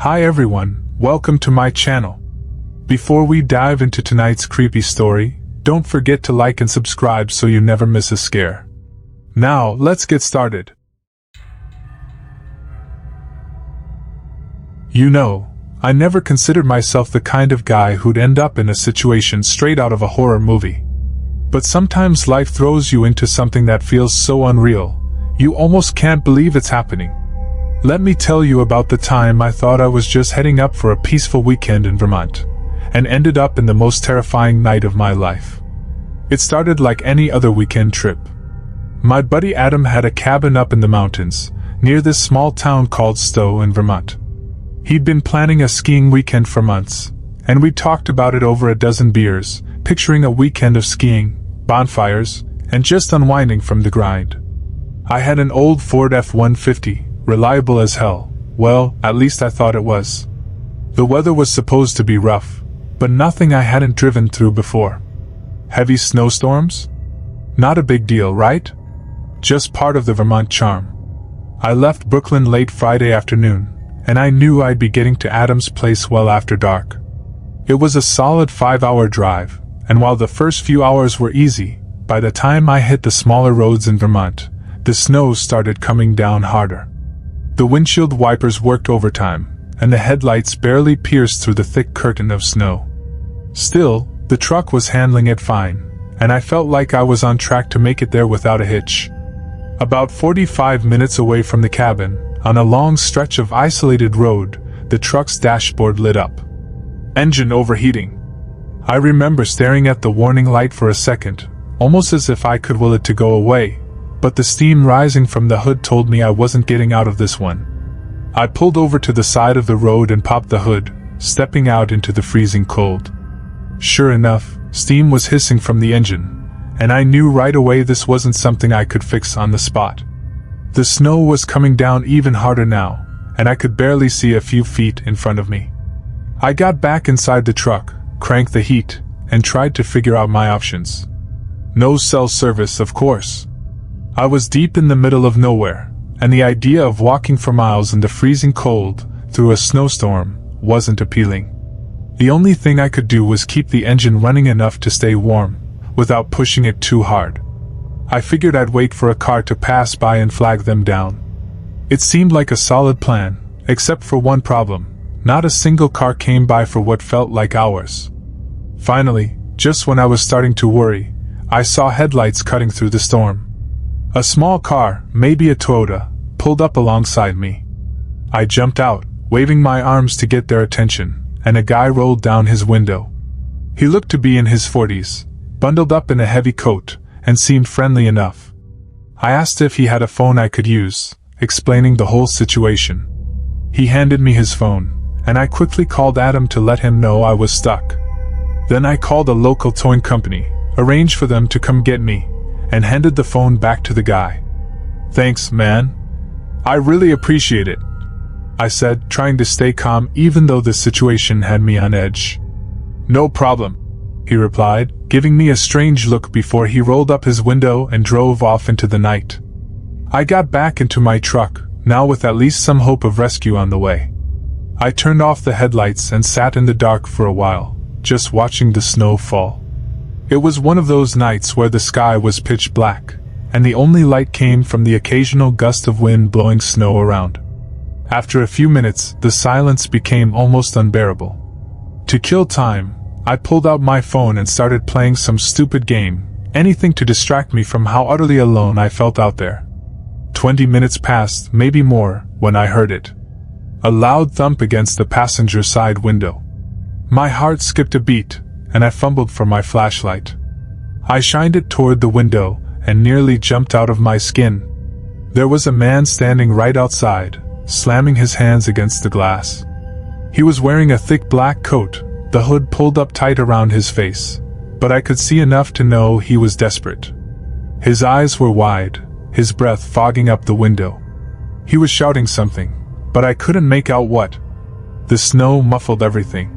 Hi everyone, welcome to my channel. Before we dive into tonight's creepy story, don't forget to like and subscribe so you never miss a scare. Now, let's get started. You know, I never considered myself the kind of guy who'd end up in a situation straight out of a horror movie. But sometimes life throws you into something that feels so unreal, you almost can't believe it's happening. Let me tell you about the time I thought I was just heading up for a peaceful weekend in Vermont, and ended up in the most terrifying night of my life. It started like any other weekend trip. My buddy Adam had a cabin up in the mountains, near this small town called Stowe in Vermont. He'd been planning a skiing weekend for months, and we talked about it over a dozen beers, picturing a weekend of skiing, bonfires, and just unwinding from the grind. I had an old Ford F-150, reliable as hell. Well, at least I thought it was. The weather was supposed to be rough, but nothing I hadn't driven through before. Heavy snowstorms? Not a big deal, right? Just part of the Vermont charm. I left Brooklyn late Friday afternoon, and I knew I'd be getting to Adam's place well after dark. It was a solid 5-hour drive, and while the first few hours were easy, by the time I hit the smaller roads in Vermont, the snow started coming down harder. The windshield wipers worked overtime, and the headlights barely pierced through the thick curtain of snow. Still, the truck was handling it fine, and I felt like I was on track to make it there without a hitch. About 45 minutes away from the cabin, on a long stretch of isolated road, the truck's dashboard lit up. Engine overheating. I remember staring at the warning light for a second, almost as if I could will it to go away, but the steam rising from the hood told me I wasn't getting out of this one. I pulled over to the side of the road and popped the hood, stepping out into the freezing cold. Sure enough, steam was hissing from the engine, and I knew right away this wasn't something I could fix on the spot. The snow was coming down even harder now, and I could barely see a few feet in front of me. I got back inside the truck, cranked the heat, and tried to figure out my options. No cell service, of course. I was deep in the middle of nowhere, and the idea of walking for miles in the freezing cold, through a snowstorm, wasn't appealing. The only thing I could do was keep the engine running enough to stay warm, without pushing it too hard. I figured I'd wait for a car to pass by and flag them down. It seemed like a solid plan, except for one problem. Not a single car came by for what felt like hours. Finally, just when I was starting to worry, I saw headlights cutting through the storm. A small car, maybe a Toyota, pulled up alongside me. I jumped out, waving my arms to get their attention, and a guy rolled down his window. He looked to be in his 40s, bundled up in a heavy coat, and seemed friendly enough. I asked if he had a phone I could use, explaining the whole situation. He handed me his phone, and I quickly called Adam to let him know I was stuck. Then I called a local towing company, arranged for them to come get me, and handed the phone back to the guy. "Thanks, man. I really appreciate it," I said, trying to stay calm even though the situation had me on edge. "No problem," he replied, giving me a strange look before he rolled up his window and drove off into the night. I got back into my truck, now with at least some hope of rescue on the way. I turned off the headlights and sat in the dark for a while, just watching the snow fall. It was one of those nights where the sky was pitch black, and the only light came from the occasional gust of wind blowing snow around. After a few minutes, the silence became almost unbearable. To kill time, I pulled out my phone and started playing some stupid game, anything to distract me from how utterly alone I felt out there. 20 minutes passed, maybe more, when I heard it. A loud thump against the passenger side window. My heart skipped a beat, and I fumbled for my flashlight. I shined it toward the window, and nearly jumped out of my skin. There was a man standing right outside, slamming his hands against the glass. He was wearing a thick black coat, the hood pulled up tight around his face, but I could see enough to know he was desperate. His eyes were wide, his breath fogging up the window. He was shouting something, but I couldn't make out what. The snow muffled everything.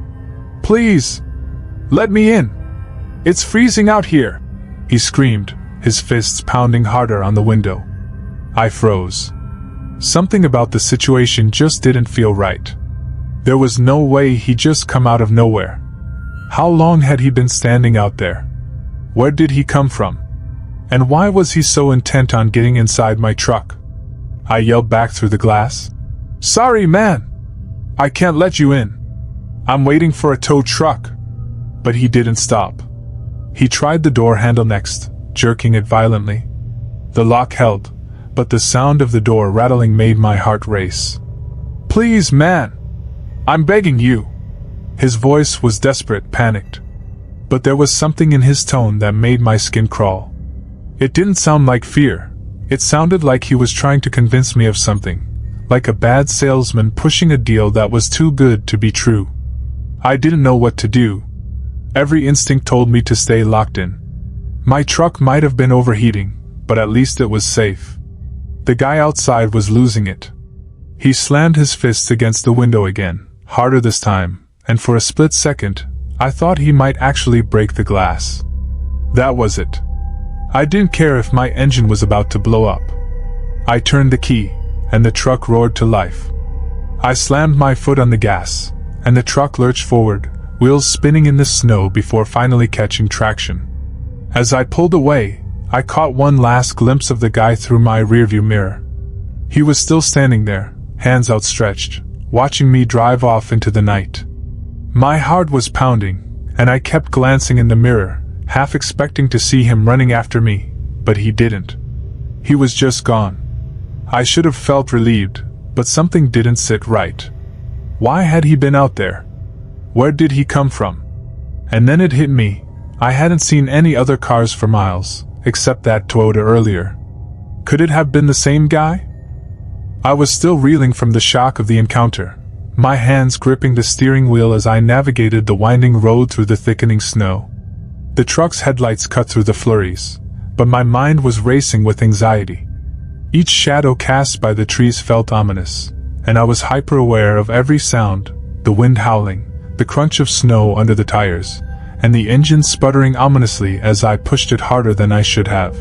"Please! Let me in! It's freezing out here!" he screamed, his fists pounding harder on the window. I froze. Something about the situation just didn't feel right. There was no way he'd just come out of nowhere. How long had he been standing out there? Where did he come from? And why was he so intent on getting inside my truck? I yelled back through the glass. "Sorry, man. I can't let you in. I'm waiting for a tow truck." But he didn't stop. He tried the door handle next, jerking it violently. The lock held, but the sound of the door rattling made my heart race. "Please, man. I'm begging you." His voice was desperate, panicked. But there was something in his tone that made my skin crawl. It didn't sound like fear. It sounded like he was trying to convince me of something, like a bad salesman pushing a deal that was too good to be true. I didn't know what to do. Every instinct told me to stay locked in. My truck might have been overheating, but at least it was safe. The guy outside was losing it. He slammed his fists against the window again, harder this time, and for a split second, I thought he might actually break the glass. That was it. I didn't care if my engine was about to blow up. I turned the key, and the truck roared to life. I slammed my foot on the gas, and the truck lurched forward, wheels spinning in the snow before finally catching traction. As I pulled away, I caught one last glimpse of the guy through my rearview mirror. He was still standing there, hands outstretched, watching me drive off into the night. My heart was pounding, and I kept glancing in the mirror, half expecting to see him running after me, but he didn't. He was just gone. I should have felt relieved, but something didn't sit right. Why had he been out there? Where did he come from? And then it hit me. I hadn't seen any other cars for miles, except that Toyota earlier. Could it have been the same guy? I was still reeling from the shock of the encounter, my hands gripping the steering wheel as I navigated the winding road through the thickening snow. The truck's headlights cut through the flurries, but my mind was racing with anxiety. Each shadow cast by the trees felt ominous, and I was hyper-aware of every sound, the wind howling, the crunch of snow under the tires, and the engine sputtering ominously as I pushed it harder than I should have.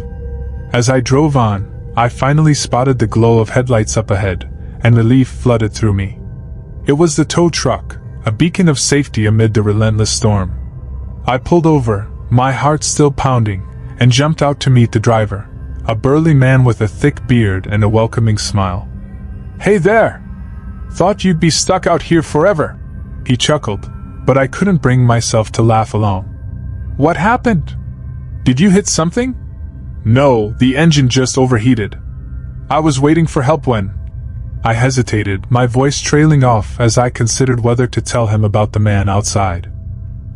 As I drove on, I finally spotted the glow of headlights up ahead, and relief flooded through me. It was the tow truck, a beacon of safety amid the relentless storm. I pulled over, my heart still pounding, and jumped out to meet the driver, a burly man with a thick beard and a welcoming smile. "Hey there! Thought you'd be stuck out here forever," he chuckled, but I couldn't bring myself to laugh along. "What happened? Did you hit something?" "No, the engine just overheated. I was waiting for help when..." I hesitated, my voice trailing off as I considered whether to tell him about the man outside.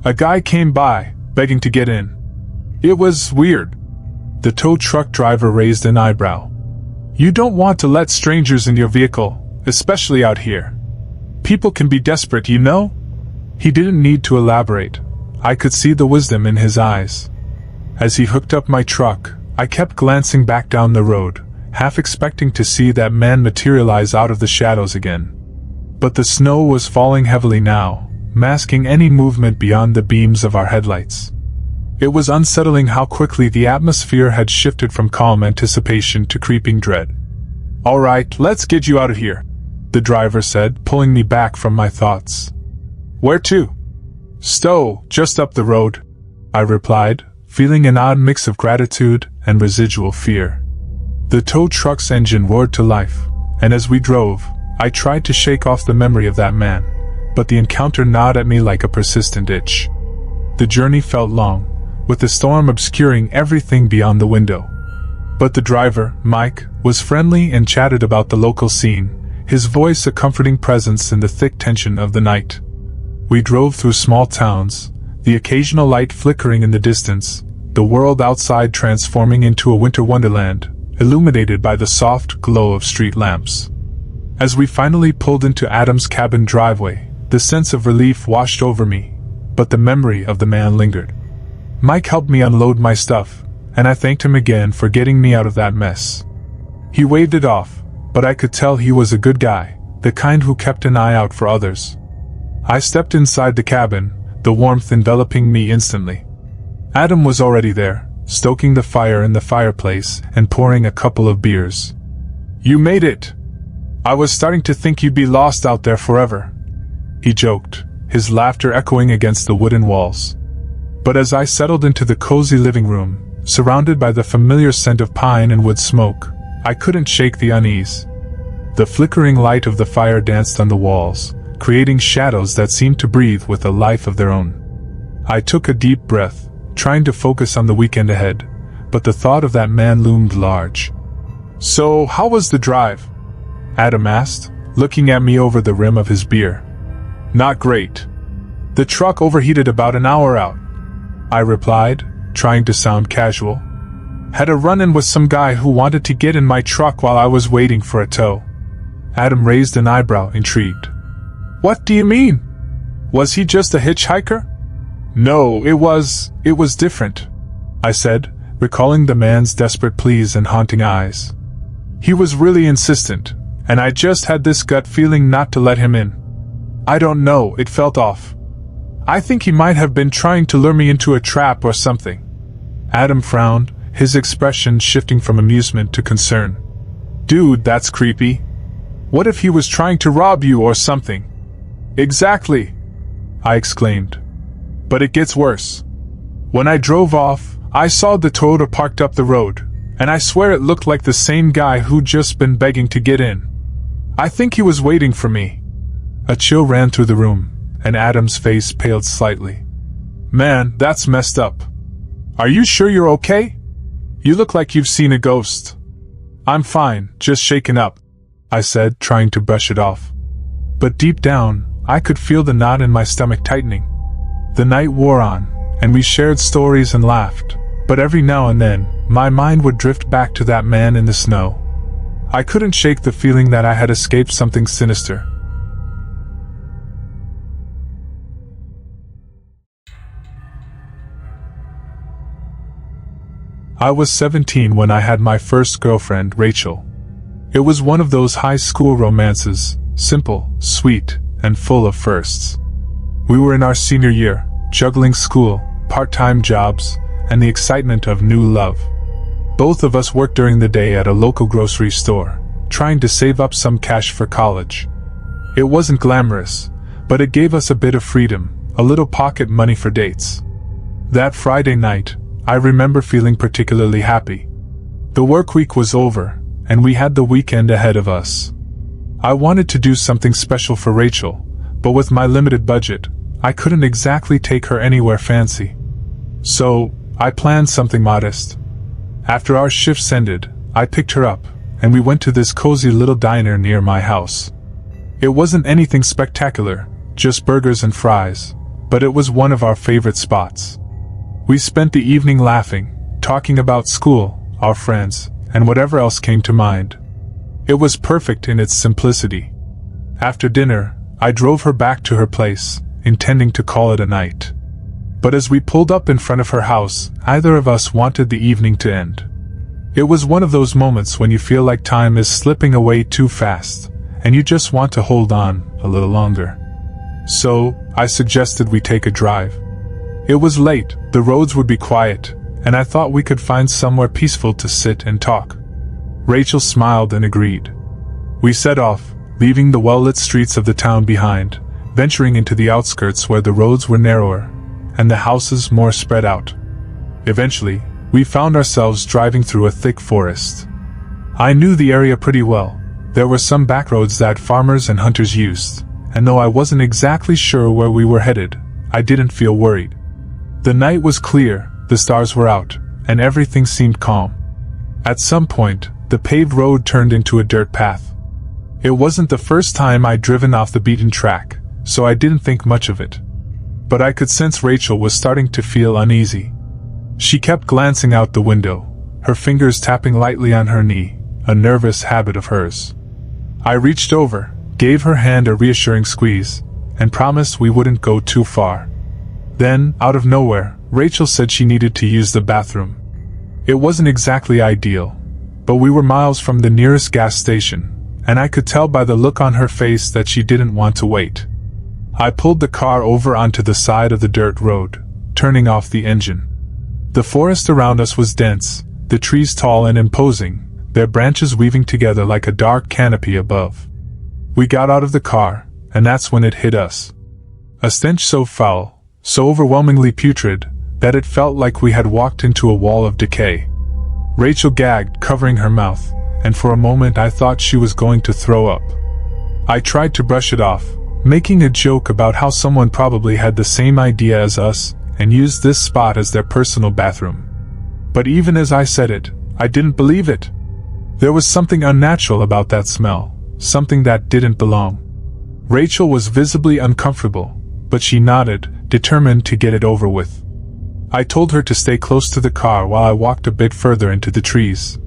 "A guy came by, begging to get in. It was weird." The tow truck driver raised an eyebrow. "You don't want to let strangers in your vehicle, especially out here. People can be desperate, you know?" He didn't need to elaborate. I could see the wisdom in his eyes. As he hooked up my truck, I kept glancing back down the road, half expecting to see that man materialize out of the shadows again. But the snow was falling heavily now, masking any movement beyond the beams of our headlights. It was unsettling how quickly the atmosphere had shifted from calm anticipation to creeping dread. "All right, let's get you out of here," the driver said, pulling me back from my thoughts. "Where to?" "Stowe, just up the road," I replied, feeling an odd mix of gratitude and residual fear. The tow truck's engine roared to life, and as we drove, I tried to shake off the memory of that man, but the encounter gnawed at me like a persistent itch. The journey felt long, with the storm obscuring everything beyond the window. But the driver, Mike, was friendly and chatted about the local scene, his voice a comforting presence in the thick tension of the night. We drove through small towns, the occasional light flickering in the distance, the world outside transforming into a winter wonderland, illuminated by the soft glow of street lamps. As we finally pulled into Adam's cabin driveway, the sense of relief washed over me, but the memory of the man lingered. Mike helped me unload my stuff, and I thanked him again for getting me out of that mess. He waved it off, but I could tell he was a good guy, the kind who kept an eye out for others. I stepped inside the cabin, the warmth enveloping me instantly. Adam was already there, stoking the fire in the fireplace and pouring a couple of beers. "You made it! I was starting to think you'd be lost out there forever." he joked, his laughter echoing against the wooden walls. But as I settled into the cozy living room, surrounded by the familiar scent of pine and wood smoke, I couldn't shake the unease. The flickering light of the fire danced on the walls, creating shadows that seemed to breathe with a life of their own. I took a deep breath, trying to focus on the weekend ahead, but the thought of that man loomed large. "So, how was the drive?" Adam asked, looking at me over the rim of his beer. "Not great. The truck overheated about an hour out," I replied, trying to sound casual. "Had a run-in with some guy who wanted to get in my truck while I was waiting for a tow." Adam raised an eyebrow, intrigued. "What do you mean? Was he just a hitchhiker?" "No, it was different," I said, recalling the man's desperate pleas and haunting eyes. "He was really insistent, and I just had this gut feeling not to let him in. I don't know, it felt off. I think he might have been trying to lure me into a trap or something." Adam frowned, his expression shifting from amusement to concern. "Dude, that's creepy. What if he was trying to rob you or something?" "Exactly," I exclaimed. "But it gets worse. When I drove off, I saw the Toyota parked up the road, and I swear it looked like the same guy who'd just been begging to get in. I think he was waiting for me." A chill ran through the room, and Adam's face paled slightly. "Man, that's messed up. Are you sure you're okay? You look like you've seen a ghost." "I'm fine, just shaken up," I said, trying to brush it off. But deep down, I could feel the knot in my stomach tightening. The night wore on, and we shared stories and laughed, but every now and then, my mind would drift back to that man in the snow. I couldn't shake the feeling that I had escaped something sinister. I was 17 when I had my first girlfriend, Rachel. It was one of those high school romances, simple, sweet, and full of firsts. We were in our senior year, juggling school, part-time jobs, and the excitement of new love. Both of us worked during the day at a local grocery store, trying to save up some cash for college. It wasn't glamorous, but it gave us a bit of freedom, a little pocket money for dates. That Friday night, I remember feeling particularly happy. The work week was over, and we had the weekend ahead of us. I wanted to do something special for Rachel, but with my limited budget, I couldn't exactly take her anywhere fancy. So, I planned something modest. After our shifts ended, I picked her up, and we went to this cozy little diner near my house. It wasn't anything spectacular, just burgers and fries, but it was one of our favorite spots. We spent the evening laughing, talking about school, our friends, and whatever else came to mind. It was perfect in its simplicity. After dinner, I drove her back to her place, intending to call it a night. But as we pulled up in front of her house, neither of us wanted the evening to end. It was one of those moments when you feel like time is slipping away too fast, and you just want to hold on a little longer. So, I suggested we take a drive. It was late, the roads would be quiet, and I thought we could find somewhere peaceful to sit and talk. Rachel smiled and agreed. We set off, leaving the well-lit streets of the town behind, venturing into the outskirts where the roads were narrower, and the houses more spread out. Eventually, we found ourselves driving through a thick forest. I knew the area pretty well. There were some backroads that farmers and hunters used, and though I wasn't exactly sure where we were headed, I didn't feel worried. The night was clear, the stars were out, and everything seemed calm. At some point, the paved road turned into a dirt path. It wasn't the first time I'd driven off the beaten track, so I didn't think much of it. But I could sense Rachel was starting to feel uneasy. She kept glancing out the window, her fingers tapping lightly on her knee, a nervous habit of hers. I reached over, gave her hand a reassuring squeeze, and promised we wouldn't go too far. Then, out of nowhere, Rachel said she needed to use the bathroom. It wasn't exactly ideal, but we were miles from the nearest gas station, and I could tell by the look on her face that she didn't want to wait. I pulled the car over onto the side of the dirt road, turning off the engine. The forest around us was dense, the trees tall and imposing, their branches weaving together like a dark canopy above. We got out of the car, and that's when it hit us. A stench so foul, so overwhelmingly putrid, that it felt like we had walked into a wall of decay. Rachel gagged, covering her mouth, and for a moment I thought she was going to throw up. I tried to brush it off, making a joke about how someone probably had the same idea as us and used this spot as their personal bathroom. But even as I said it, I didn't believe it. There was something unnatural about that smell, something that didn't belong. Rachel was visibly uncomfortable, but she nodded, determined to get it over with. I told her to stay close to the car while I walked a bit further into the trees.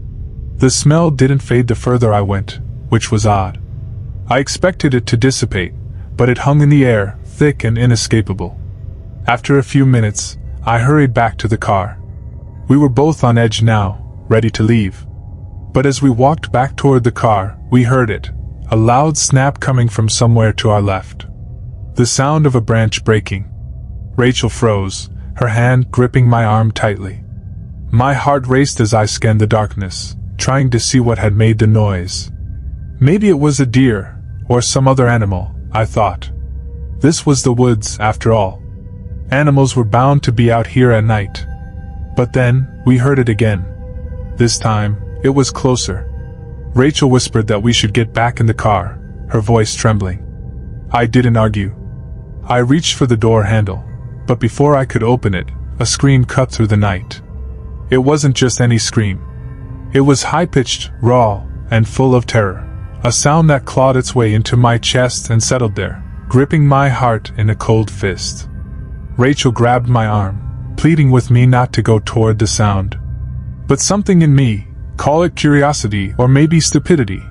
The smell didn't fade the further I went, which was odd. I expected it to dissipate, but it hung in the air, thick and inescapable. After a few minutes, I hurried back to the car. We were both on edge now, ready to leave. But as we walked back toward the car, we heard it, a loud snap coming from somewhere to our left. The sound of a branch breaking. Rachel froze, her hand gripping my arm tightly. My heart raced as I scanned the darkness, trying to see what had made the noise. Maybe it was a deer, or some other animal, I thought. This was the woods, after all. Animals were bound to be out here at night. But then, we heard it again. This time, it was closer. Rachel whispered that we should get back in the car, her voice trembling. I didn't argue. I reached for the door handle, but before I could open it, a scream cut through the night. It wasn't just any scream. It was high-pitched, raw, and full of terror, a sound that clawed its way into my chest and settled there, gripping my heart in a cold fist. Rachel grabbed my arm, pleading with me not to go toward the sound. But something in me, call it curiosity or maybe stupidity,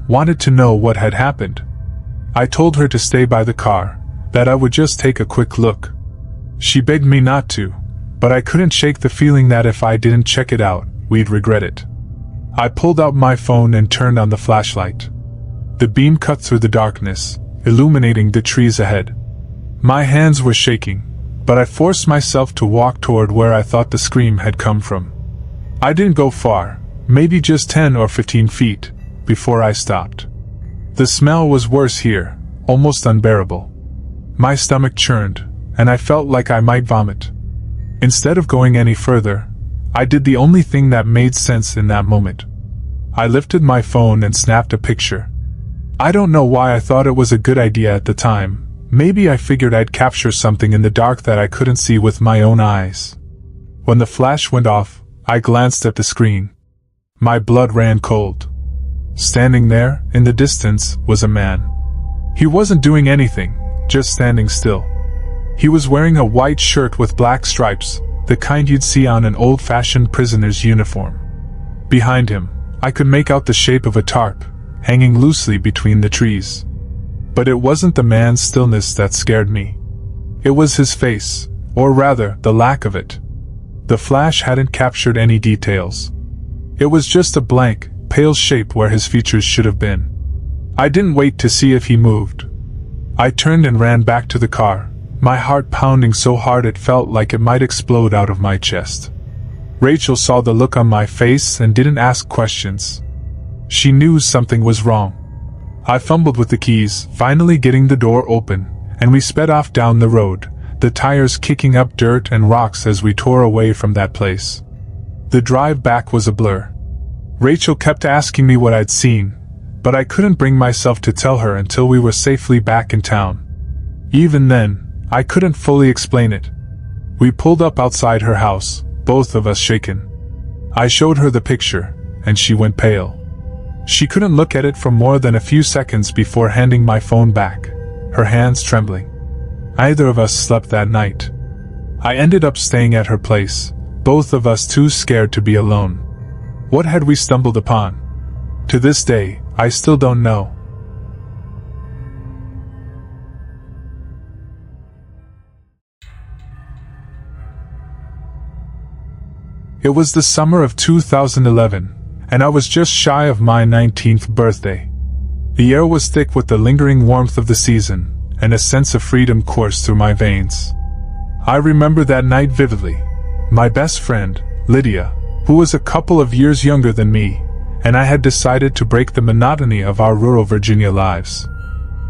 wanted to know what had happened. I told her to stay by the car, that I would just take a quick look. She begged me not to, but I couldn't shake the feeling that if I didn't check it out, we'd regret it. I pulled out my phone and turned on the flashlight. The beam cut through the darkness, illuminating the trees ahead. My hands were shaking, but I forced myself to walk toward where I thought the scream had come from. I didn't go far, maybe just 10 or 15 feet, before I stopped. The smell was worse here, almost unbearable. My stomach churned, and I felt like I might vomit. Instead of going any further, I did the only thing that made sense in that moment. I lifted my phone and snapped a picture. I don't know why I thought it was a good idea at the time. Maybe I figured I'd capture something in the dark that I couldn't see with my own eyes. When the flash went off, I glanced at the screen. My blood ran cold. Standing there, in the distance, was a man. He wasn't doing anything, just standing still. He was wearing a white shirt with black stripes, the kind you'd see on an old-fashioned prisoner's uniform. Behind him, I could make out the shape of a tarp, hanging loosely between the trees. But it wasn't the man's stillness that scared me. It was his face, or rather, the lack of it. The flash hadn't captured any details. It was just a blank, pale shape where his features should have been. I didn't wait to see if he moved. I turned and ran back to the car, my heart pounding so hard it felt like it might explode out of my chest. Rachel saw the look on my face and didn't ask questions. She knew something was wrong. I fumbled with the keys, finally getting the door open, and we sped off down the road, the tires kicking up dirt and rocks as we tore away from that place. The drive back was a blur. Rachel kept asking me what I'd seen, but I couldn't bring myself to tell her until we were safely back in town. Even then, I couldn't fully explain it. We pulled up outside her house, both of us shaken. I showed her the picture, and she went pale. She couldn't look at it for more than a few seconds before handing my phone back, her hands trembling. Neither of us slept that night. I ended up staying at her place, both of us too scared to be alone. What had we stumbled upon? To this day, I still don't know. It was the summer of 2011, and I was just shy of my 19th birthday. The air was thick with the lingering warmth of the season, and a sense of freedom coursed through my veins. I remember that night vividly. My best friend, Lydia, who was a couple of years younger than me, and I had decided to break the monotony of our rural Virginia lives.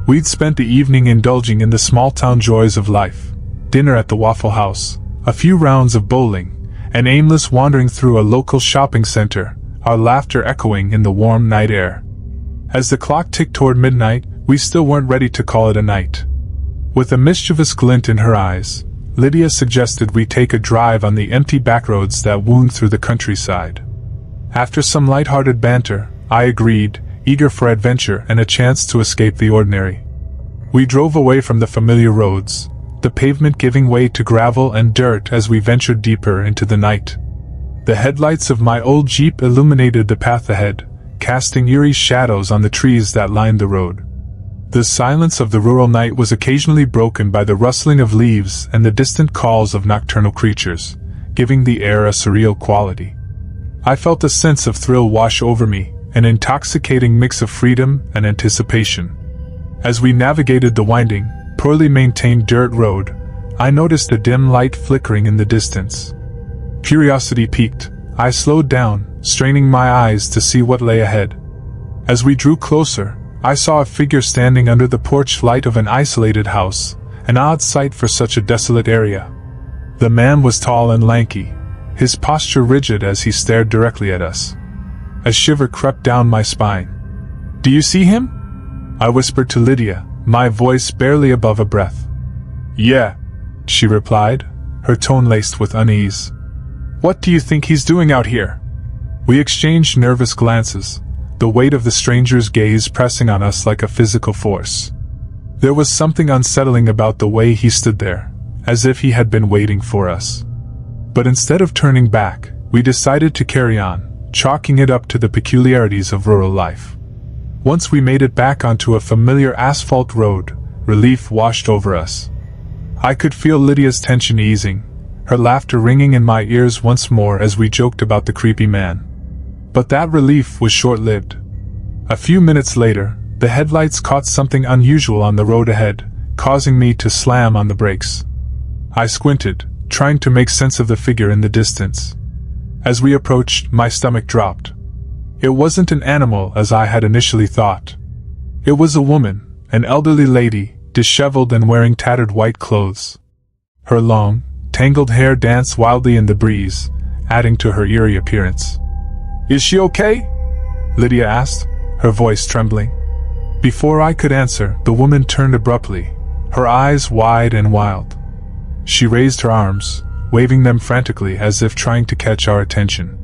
We'd spent the evening indulging in the small-town joys of life: dinner at the Waffle House, a few rounds of bowling, and aimless wandering through a local shopping center, our laughter echoing in the warm night air. As the clock ticked toward midnight, we still weren't ready to call it a night. With a mischievous glint in her eyes, Lydia suggested we take a drive on the empty backroads that wound through the countryside. After some light-hearted banter, I agreed, eager for adventure and a chance to escape the ordinary. We drove away from the familiar roads, the pavement giving way to gravel and dirt as we ventured deeper into the night. The headlights of my old Jeep illuminated the path ahead, casting eerie shadows on the trees that lined the road. The silence of the rural night was occasionally broken by the rustling of leaves and the distant calls of nocturnal creatures, giving the air a surreal quality. I felt a sense of thrill wash over me, an intoxicating mix of freedom and anticipation. As we navigated the winding, poorly maintained dirt road, I noticed a dim light flickering in the distance. Curiosity piqued, I slowed down, straining my eyes to see what lay ahead. As we drew closer, I saw a figure standing under the porch light of an isolated house, an odd sight for such a desolate area. The man was tall and lanky, his posture rigid as he stared directly at us. A shiver crept down my spine. "Do you see him?" I whispered to Lydia, my voice barely above a breath. "Yeah," she replied, her tone laced with unease. "What do you think he's doing out here?" We exchanged nervous glances, the weight of the stranger's gaze pressing on us like a physical force. There was something unsettling about the way he stood there, as if he had been waiting for us. But instead of turning back, we decided to carry on, chalking it up to the peculiarities of rural life. Once we made it back onto a familiar asphalt road, relief washed over us. I could feel Lydia's tension easing, her laughter ringing in my ears once more as we joked about the creepy man. But that relief was short-lived. A few minutes later, the headlights caught something unusual on the road ahead, causing me to slam on the brakes. I squinted, trying to make sense of the figure in the distance. As we approached, my stomach dropped. It wasn't an animal as I had initially thought. It was a woman, an elderly lady, disheveled and wearing tattered white clothes. Her long, tangled hair danced wildly in the breeze, adding to her eerie appearance. "Is she okay?" Lydia asked, her voice trembling. Before I could answer, the woman turned abruptly, her eyes wide and wild. She raised her arms, waving them frantically as if trying to catch our attention.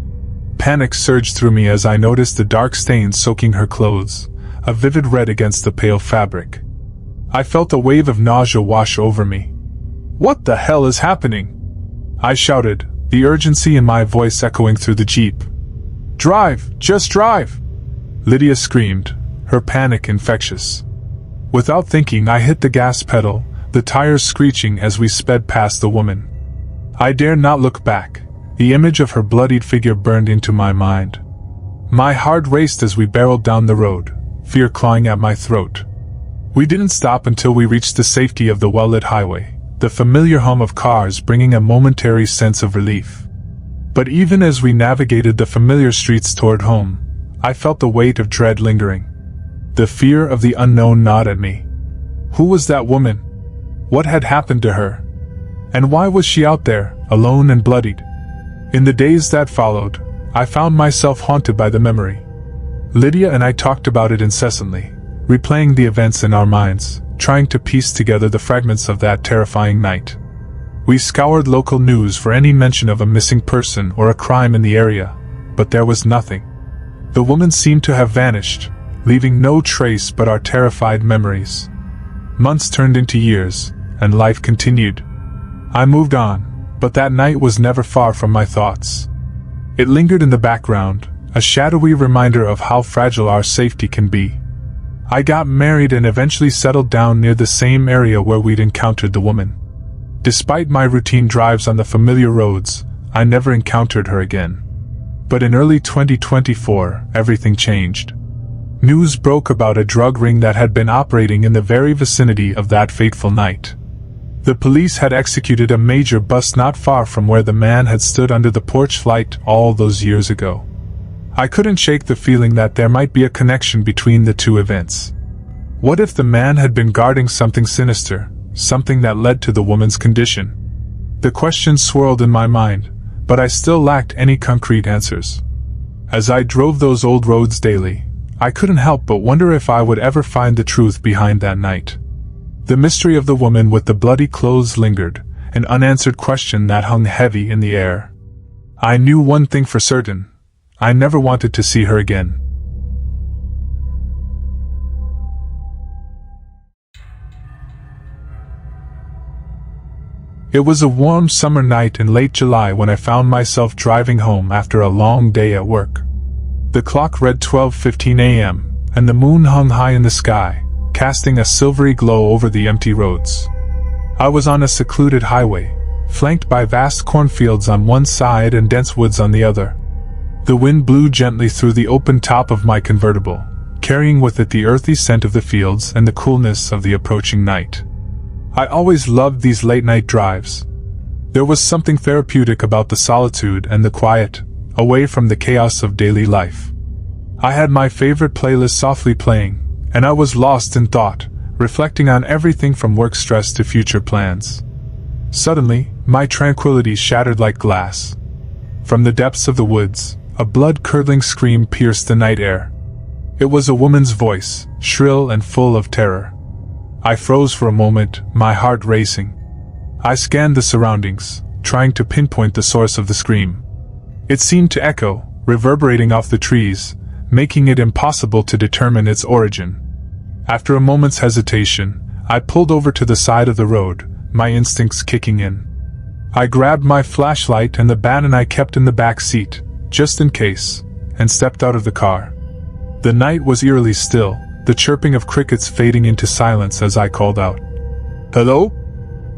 Panic surged through me as I noticed the dark stains soaking her clothes, a vivid red against the pale fabric. I felt a wave of nausea wash over me. "What the hell is happening?" I shouted, the urgency in my voice echoing through the Jeep. "Drive! Just drive!" Lydia screamed, her panic infectious. Without thinking, I hit the gas pedal, the tires screeching as we sped past the woman. I dared not look back. The image of her bloodied figure burned into my mind. My heart raced as we barreled down the road, fear clawing at my throat. We didn't stop until we reached the safety of the well-lit highway, the familiar hum of cars bringing a momentary sense of relief. But even as we navigated the familiar streets toward home, I felt the weight of dread lingering. The fear of the unknown gnawed at me. Who was that woman? What had happened to her? And why was she out there, alone and bloodied? In the days that followed, I found myself haunted by the memory. Lydia and I talked about it incessantly, replaying the events in our minds, trying to piece together the fragments of that terrifying night. We scoured local news for any mention of a missing person or a crime in the area, but there was nothing. The woman seemed to have vanished, leaving no trace but our terrified memories. Months turned into years, and life continued. I moved on, but that night was never far from my thoughts. It lingered in the background, a shadowy reminder of how fragile our safety can be. I got married and eventually settled down near the same area where we'd encountered the woman. Despite my routine drives on the familiar roads, I never encountered her again. But in early 2024, everything changed. News broke about a drug ring that had been operating in the very vicinity of that fateful night. The police had executed a major bust not far from where the man had stood under the porch light all those years ago. I couldn't shake the feeling that there might be a connection between the two events. What if the man had been guarding something sinister, something that led to the woman's condition? The questions swirled in my mind, but I still lacked any concrete answers. As I drove those old roads daily, I couldn't help but wonder if I would ever find the truth behind that night. The mystery of the woman with the bloody clothes lingered, an unanswered question that hung heavy in the air. I knew one thing for certain: I never wanted to see her again. It was a warm summer night in late July when I found myself driving home after a long day at work. The clock read 12:15 a.m., and the moon hung high in the sky, casting a silvery glow over the empty roads. I was on a secluded highway, flanked by vast cornfields on one side and dense woods on the other. The wind blew gently through the open top of my convertible, carrying with it the earthy scent of the fields and the coolness of the approaching night. I always loved these late-night drives. There was something therapeutic about the solitude and the quiet, away from the chaos of daily life. I had my favorite playlist softly playing, and I was lost in thought, reflecting on everything from work stress to future plans. Suddenly, my tranquility shattered like glass. From the depths of the woods, a blood-curdling scream pierced the night air. It was a woman's voice, shrill and full of terror. I froze for a moment, my heart racing. I scanned the surroundings, trying to pinpoint the source of the scream. It seemed to echo, reverberating off the trees, making it impossible to determine its origin. After a moment's hesitation, I pulled over to the side of the road, my instincts kicking in. I grabbed my flashlight and the baton I kept in the back seat, just in case, and stepped out of the car. The night was eerily still, the chirping of crickets fading into silence as I called out, "Hello?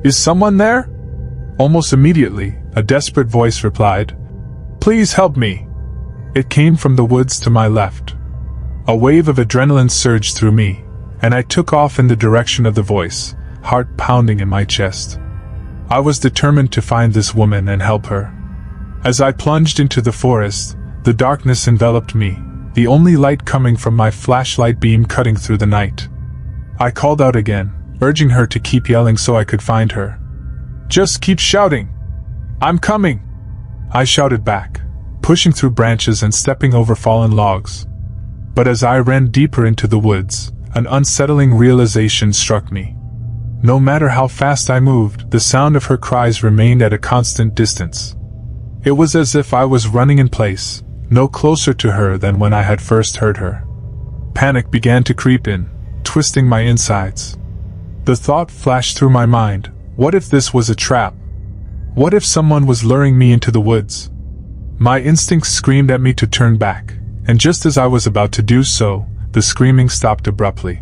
Is someone there?" Almost immediately, a desperate voice replied, "Please help me." It came from the woods to my left. A wave of adrenaline surged through me, and I took off in the direction of the voice, heart pounding in my chest. I was determined to find this woman and help her. As I plunged into the forest, the darkness enveloped me, the only light coming from my flashlight beam cutting through the night. I called out again, urging her to keep yelling so I could find her. "Just keep shouting! I'm coming!" I shouted back, pushing through branches and stepping over fallen logs. But as I ran deeper into the woods, an unsettling realization struck me. No matter how fast I moved, the sound of her cries remained at a constant distance. It was as if I was running in place, no closer to her than when I had first heard her. Panic began to creep in, twisting my insides. The thought flashed through my mind, what if this was a trap? What if someone was luring me into the woods? My instincts screamed at me to turn back, and just as I was about to do so, the screaming stopped abruptly.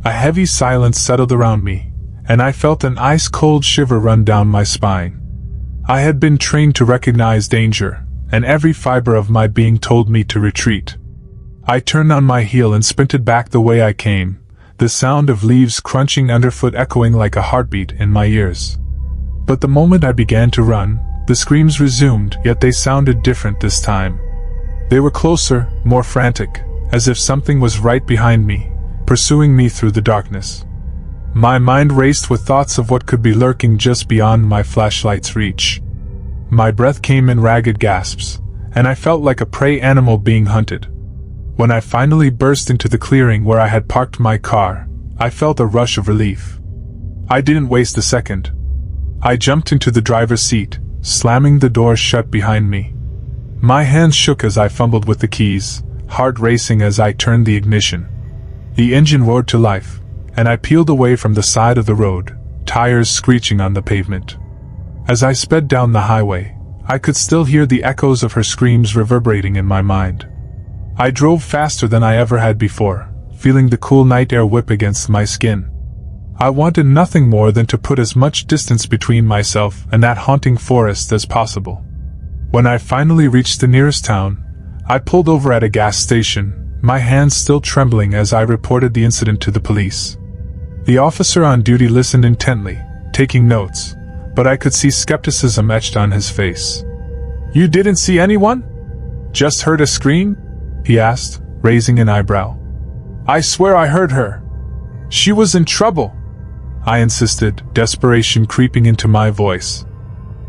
A heavy silence settled around me, and I felt an ice-cold shiver run down my spine. I had been trained to recognize danger, and every fiber of my being told me to retreat. I turned on my heel and sprinted back the way I came, the sound of leaves crunching underfoot echoing like a heartbeat in my ears. But the moment I began to run, the screams resumed, yet they sounded different this time. They were closer, more frantic, as if something was right behind me, pursuing me through the darkness. My mind raced with thoughts of what could be lurking just beyond my flashlight's reach. My breath came in ragged gasps, and I felt like a prey animal being hunted. When I finally burst into the clearing where I had parked my car, I felt a rush of relief. I didn't waste a second. I jumped into the driver's seat, slamming the door shut behind me. My hands shook as I fumbled with the keys, heart racing as I turned the ignition. The engine roared to life, and I peeled away from the side of the road, tires screeching on the pavement. As I sped down the highway, I could still hear the echoes of her screams reverberating in my mind. I drove faster than I ever had before, feeling the cool night air whip against my skin. I wanted nothing more than to put as much distance between myself and that haunting forest as possible. When I finally reached the nearest town, I pulled over at a gas station, my hands still trembling as I reported the incident to the police. The officer on duty listened intently, taking notes, but I could see skepticism etched on his face. "You didn't see anyone? Just heard a scream?" he asked, raising an eyebrow. "I swear I heard her. She was in trouble, I insisted, desperation creeping into my voice.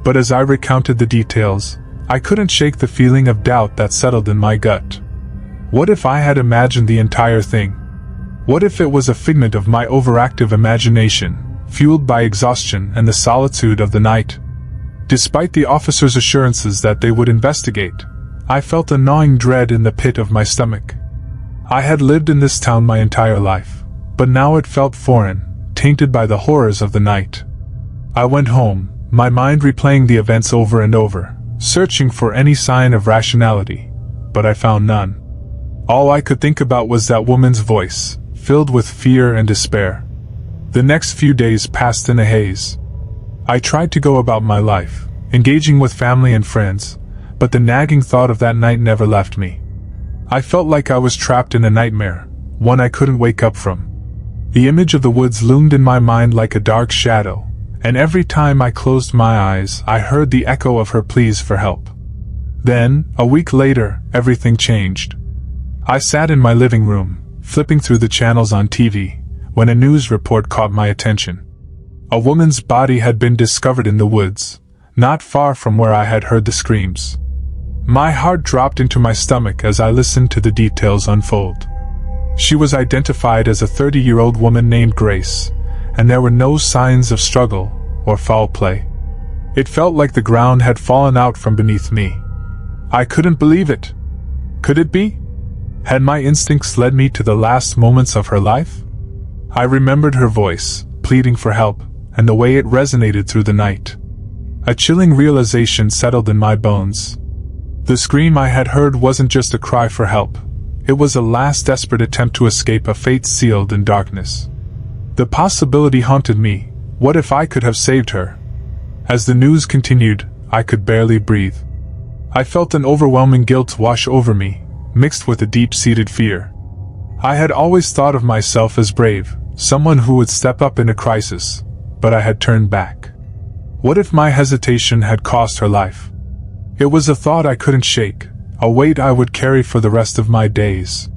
But as I recounted the details, I couldn't shake the feeling of doubt that settled in my gut. What if I had imagined the entire thing? What if it was a figment of my overactive imagination, fueled by exhaustion and the solitude of the night? Despite the officers' assurances that they would investigate, I felt a gnawing dread in the pit of my stomach. I had lived in this town my entire life, but now it felt foreign, tainted by the horrors of the night. I went home, my mind replaying the events over and over, searching for any sign of rationality, but I found none. All I could think about was that woman's voice, filled with fear and despair. The next few days passed in a haze. I tried to go about my life, engaging with family and friends, but the nagging thought of that night never left me. I felt like I was trapped in a nightmare, one I couldn't wake up from. The image of the woods loomed in my mind like a dark shadow, and every time I closed my eyes, I heard the echo of her pleas for help. Then, a week later, everything changed. I sat in my living room, flipping through the channels on TV, when a news report caught my attention. A woman's body had been discovered in the woods, not far from where I had heard the screams. My heart dropped into my stomach as I listened to the details unfold. She was identified as a 30-year-old woman named Grace, and there were no signs of struggle or foul play. It felt like the ground had fallen out from beneath me. I couldn't believe it. Could it be? Had my instincts led me to the last moments of her life? I remembered her voice, pleading for help, and the way it resonated through the night. A chilling realization settled in my bones. The scream I had heard wasn't just a cry for help. It was a last desperate attempt to escape a fate sealed in darkness. The possibility haunted me. What if I could have saved her? As the news continued, I could barely breathe. I felt an overwhelming guilt wash over me, mixed with a deep-seated fear. I had always thought of myself as brave, someone who would step up in a crisis, but I had turned back. What if my hesitation had cost her life? It was a thought I couldn't shake, a weight I would carry for the rest of my days.